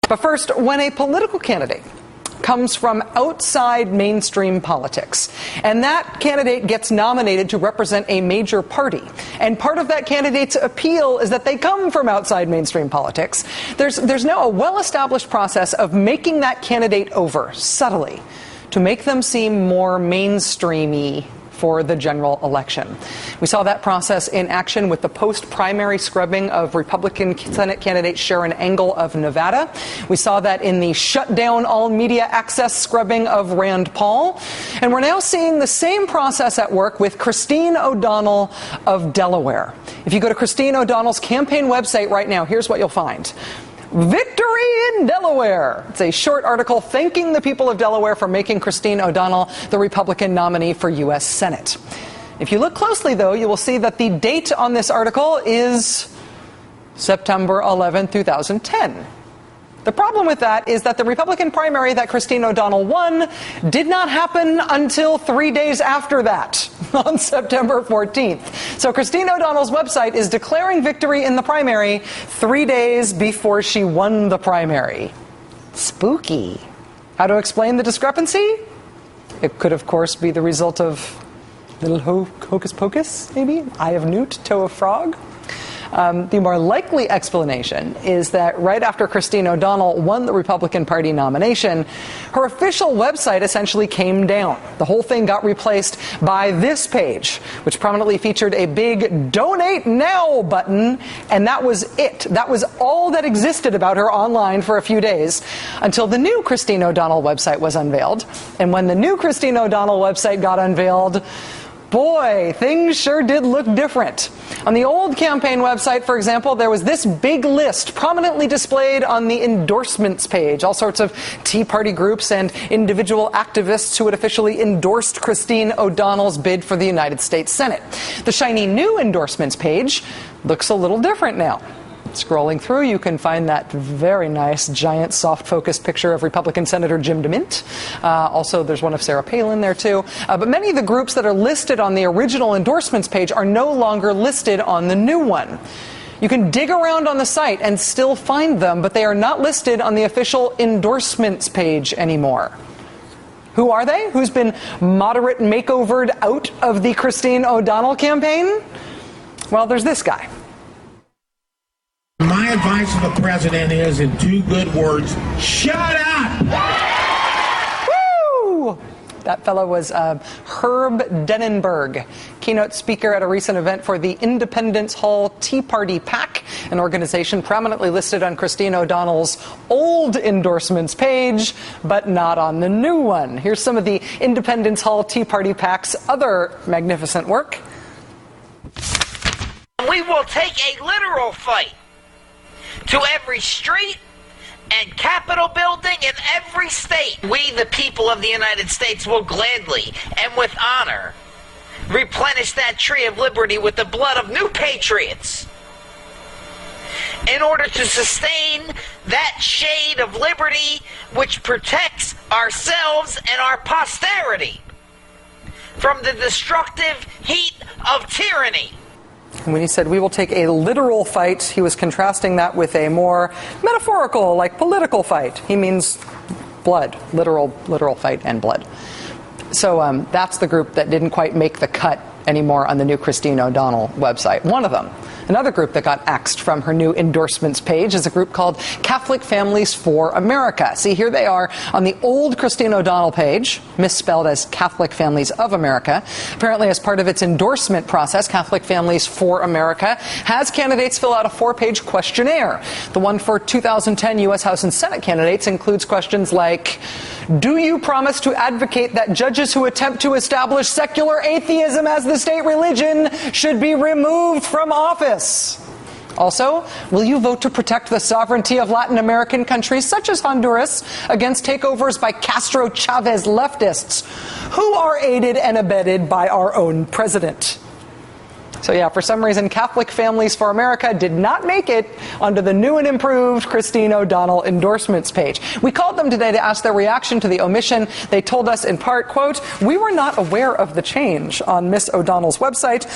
But first, when a political candidate comes from outside mainstream politics, and that candidate gets nominated to represent a major party, and part of that candidate's appeal is that they come from outside mainstream politics, there's now a well-established process of making that candidate over subtly to make them seem more mainstreamy for the general election. We saw that process in action with the post-primary scrubbing of Republican Senate candidate Sharon Engel of Nevada. We saw that in the shut down all media access scrubbing of Rand Paul. And we're now seeing the same process at work with Christine O'Donnell of Delaware. If you go to Christine O'Donnell's campaign website right now, here's what you'll find. Victory in Delaware. It's a short article thanking the people of Delaware for making Christine O'Donnell the Republican nominee for U.S. Senate. If you look closely, though, you will see that the date on this article is September 11, 2010. The problem with that is that the Republican primary that Christine O'Donnell won did not happen until 3 days after that, on September 14th. So Christine O'Donnell's website is declaring victory in the primary 3 days before she won the primary. Spooky. How to explain the discrepancy? It could, of course, be the result of little hocus pocus, maybe? Eye of newt, toe of frog? The more likely explanation is that right after Christine O'Donnell won the Republican Party nomination, her official website essentially came down. The whole thing got replaced by this page, which prominently featured a big Donate Now button, and that was it. That was all that existed about her online for a few days until the new Christine O'Donnell website was unveiled. And when the new Christine O'Donnell website got unveiled, boy, things sure did look different. On the old campaign website, for example, there was this big list prominently displayed on the endorsements page, all sorts of Tea Party groups and individual activists who had officially endorsed Christine O'Donnell's bid for the United States Senate. The shiny new endorsements page looks a little different now. Scrolling through, you can find that very nice, giant, soft-focus picture of Republican Senator Jim DeMint. Also, there's one of Sarah Palin there, too. But many of the groups that are listed on the original endorsements page are no longer listed on the new one. You can dig around on the site and still find them, but they are not listed on the official endorsements page anymore. Who are they? Who's been moderate makeovered out of the Christine O'Donnell campaign? Well, there's this guy. My advice to the president is, in two good words, shut up! Woo! That fellow was Herb Dennenberg, keynote speaker at a recent event for the Independence Hall Tea Party PAC, an organization prominently listed on Christine O'Donnell's old endorsements page, but not on the new one. Here's some of the Independence Hall Tea Party PAC's other magnificent work. We will take a literal fight to every street and Capitol building in every state. We, the people of the United States, will gladly and with honor replenish that tree of liberty with the blood of new patriots in order to sustain that shade of liberty which protects ourselves and our posterity from the destructive heat of tyranny. And when he said, we will take a literal fight, he was contrasting that with a more metaphorical, like political fight. He means blood, literal fight and blood. So that's the group that didn't quite make the cut anymore on the new Christine O'Donnell website. One of them. Another group that got axed from her new endorsements page is a group called Catholic Families for America. See, here they are on the old Christine O'Donnell page, misspelled as Catholic Families of America. Apparently, as part of its endorsement process, Catholic Families for America has candidates fill out a 4-page questionnaire. The one for 2010 U.S. House and Senate candidates includes questions like, do you promise to advocate that judges who attempt to establish secular atheism as the state religion should be removed from office? Also, will you vote to protect the sovereignty of Latin American countries such as Honduras against takeovers by Castro Chavez leftists who are aided and abetted by our own president? So yeah, for some reason, Catholic Families for America did not make it onto the new and improved Christine O'Donnell endorsements page. We called them today to ask their reaction to the omission. They told us in part, quote, we were not aware of the change on Miss O'Donnell's website,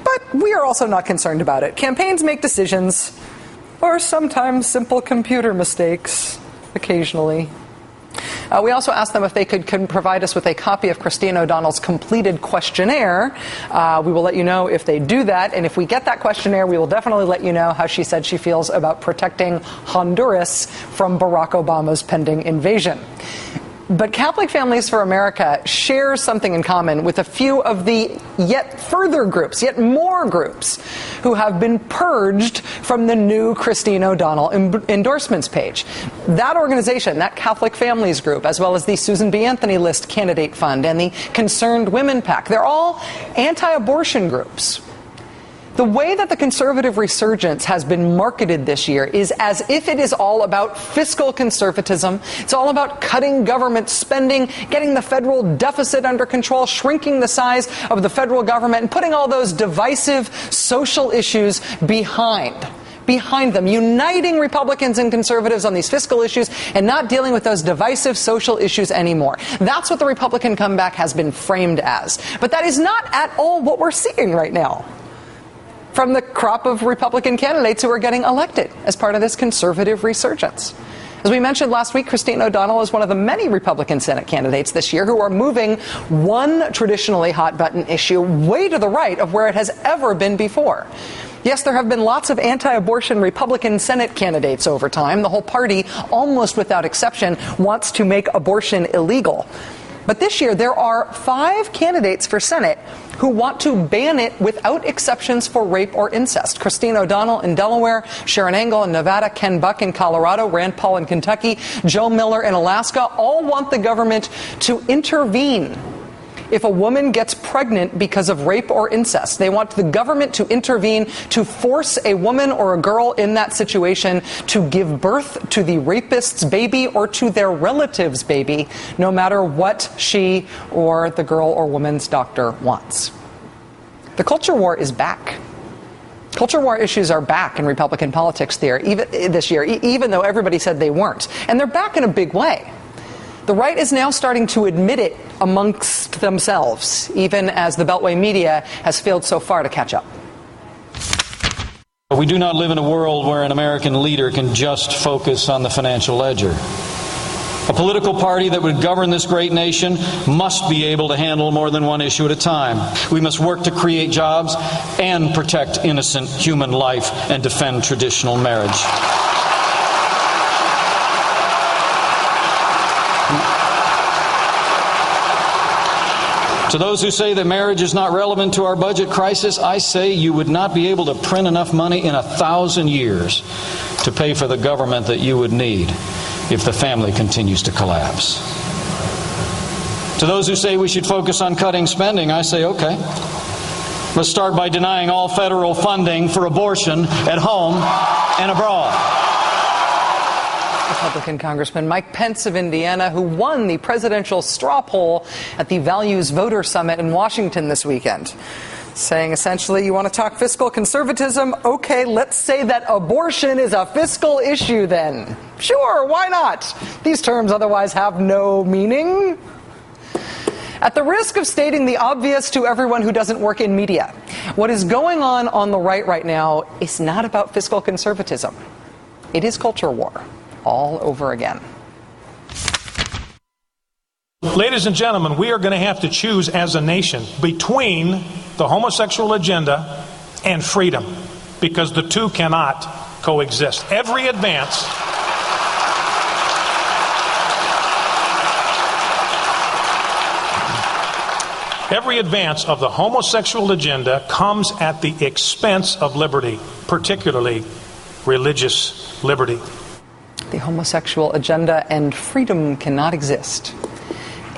but we are also not concerned about it. Campaigns make decisions, or sometimes simple computer mistakes. occasionally. We also asked them if they could provide us with a copy of Christine O'Donnell's completed questionnaire. We will let you know if they do that. And if we get that questionnaire, we will definitely let you know how she said she feels about protecting Honduras from Barack Obama's pending invasion. But Catholic Families for America shares something in common with a few of the yet further groups, yet more groups, who have been purged from the new Christine O'Donnell endorsements page. That organization, that Catholic Families group, as well as the Susan B. Anthony List Candidate Fund and the Concerned Women PAC, they're all anti-abortion groups. The way that the conservative resurgence has been marketed this year is as if it is all about fiscal conservatism. It's all about cutting government spending, getting the federal deficit under control, shrinking the size of the federal government, and putting all those divisive social issues behind them, uniting Republicans and conservatives on these fiscal issues and not dealing with those divisive social issues anymore. That's what the Republican comeback has been framed as. But that is not at all what we're seeing right now from the crop of Republican candidates who are getting elected as part of this conservative resurgence. As we mentioned last week, Christine O'Donnell is one of the many Republican Senate candidates this year who are moving one traditionally hot-button issue way to the right of where it has ever been before. Yes, there have been lots of anti-abortion Republican Senate candidates over time. The whole party, almost without exception, wants to make abortion illegal. But this year, there are 5 candidates for Senate who want to ban it without exceptions for rape or incest. Christine O'Donnell in Delaware, Sharon Angle in Nevada, Ken Buck in Colorado, Rand Paul in Kentucky, Joe Miller in Alaska, all want the government to intervene if a woman gets pregnant because of rape or incest. They want the government to intervene to force a woman or a girl in that situation to give birth to the rapist's baby or to their relative's baby, no matter what she or the girl or woman's doctor wants. The culture war is back. Culture war issues are back in Republican politics this year, even though everybody said they weren't. And they're back in a big way. The right is now starting to admit it amongst themselves, even as the Beltway media has failed so far to catch up. We do not live in a world where an American leader can just focus on the financial ledger. A political party that would govern this great nation must be able to handle more than one issue at a time. We must work to create jobs and protect innocent human life and defend traditional marriage. To those who say that marriage is not relevant to our budget crisis, I say you would not be able to print enough money in 1,000 years to pay for the government that you would need if the family continues to collapse. To those who say we should focus on cutting spending, I say, okay, let's start by denying all federal funding for abortion at home and abroad. Republican Congressman Mike Pence of Indiana, who won the presidential straw poll at the Values Voter Summit in Washington this weekend, saying essentially, you want to talk fiscal conservatism? Okay, let's say that abortion is a fiscal issue then. Sure, why not? These terms otherwise have no meaning. At the risk of stating the obvious to everyone who doesn't work in media, what is going on the right now is not about fiscal conservatism. It is culture war. All over again. Ladies and gentlemen, we are going to have to choose as a nation between the homosexual agenda and freedom, because the two cannot coexist. Every advance of the homosexual agenda comes at the expense of liberty, particularly religious liberty. The homosexual agenda and freedom cannot exist.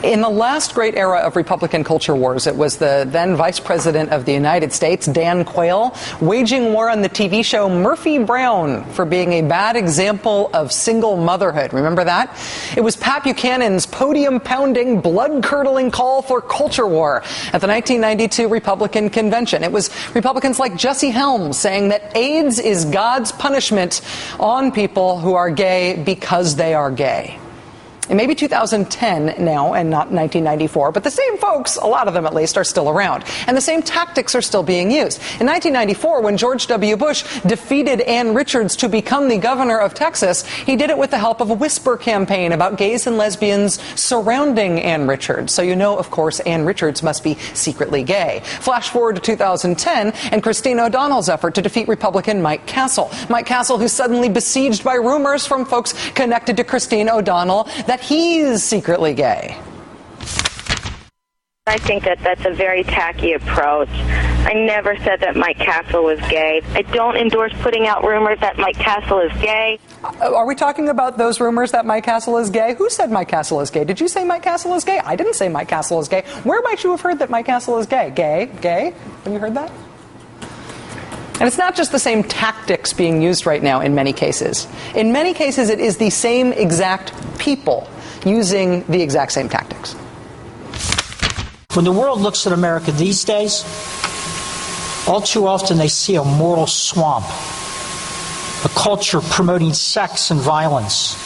In the last great era of Republican culture wars, it was the then Vice President of the United States, Dan Quayle, waging war on the TV show Murphy Brown for being a bad example of single motherhood. Remember that? It was Pat Buchanan's podium-pounding, blood-curdling call for culture war at the 1992 Republican convention. It was Republicans like Jesse Helms saying that AIDS is God's punishment on people who are gay because they are gay. It may be 2010 now and not 1994, but the same folks, a lot of them at least, are still around. And the same tactics are still being used. In 1994, when George W. Bush defeated Ann Richards to become the governor of Texas, he did it with the help of a whisper campaign about gays and lesbians surrounding Ann Richards. So you know, of course, Ann Richards must be secretly gay. Flash forward to 2010 and Christine O'Donnell's effort to defeat Republican Mike Castle. Mike Castle, who's suddenly besieged by rumors from folks connected to Christine O'Donnell that he's secretly gay. I think that that's a very tacky approach. I never said that Mike Castle was gay. I don't endorse putting out rumors that Mike Castle is gay. Are we talking about those rumors that Mike Castle is gay? Who said Mike Castle is gay? Did you say Mike Castle is gay? I didn't say Mike Castle is gay. Where might you have heard that Mike Castle is gay? Gay? Have you heard that? And it's not just the same tactics being used right now in many cases. In many cases, it is the same exact people using the exact same tactics. When the world looks at America these days, all too often they see a moral swamp, a culture promoting sex and violence.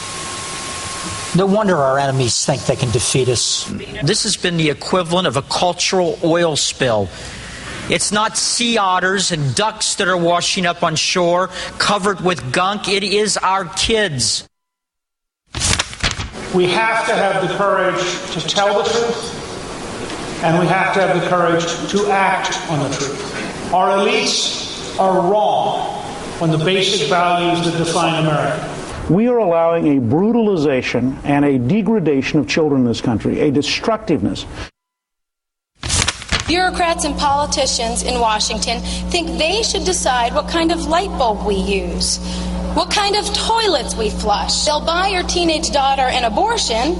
No wonder our enemies think they can defeat us. This has been the equivalent of a cultural oil spill. It's not sea otters and ducks that are washing up on shore covered with gunk. It is our kids. We have to have the courage to tell the truth, and we have to have the courage to act on the truth. Our elites are wrong on the basic values that define America. We are allowing a brutalization and a degradation of children in this country, a destructiveness. Bureaucrats and politicians in Washington think they should decide what kind of light bulb we use, what kind of toilets we flush. They'll buy your teenage daughter an abortion,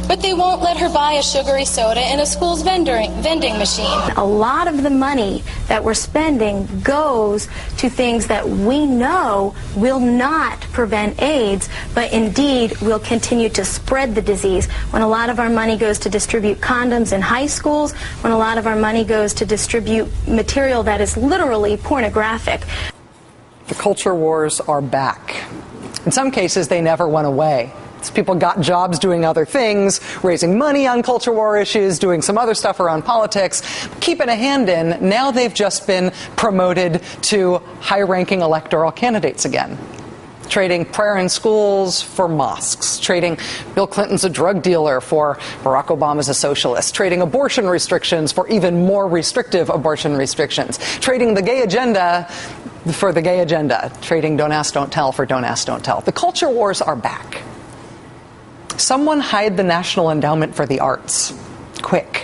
but they won't let her buy a sugary soda in a school's vending machine. A lot of the money that we're spending goes to things that we know will not prevent AIDS, but indeed will continue to spread the disease. When a lot of our money goes to distribute condoms in high schools, when a lot of our money goes to distribute material that is literally pornographic. The culture wars are back. In some cases, they never went away. People got jobs doing other things, raising money on culture war issues, doing some other stuff around politics, keeping a hand in. Now they've just been promoted to high-ranking electoral candidates again. Trading prayer in schools for mosques, trading Bill Clinton's a drug dealer for Barack Obama's a socialist, trading abortion restrictions for even more restrictive abortion restrictions, trading the gay agenda for the gay agenda, trading don't ask, don't tell for don't ask, don't tell. The culture wars are back. Someone hide the National Endowment for the Arts. Quick.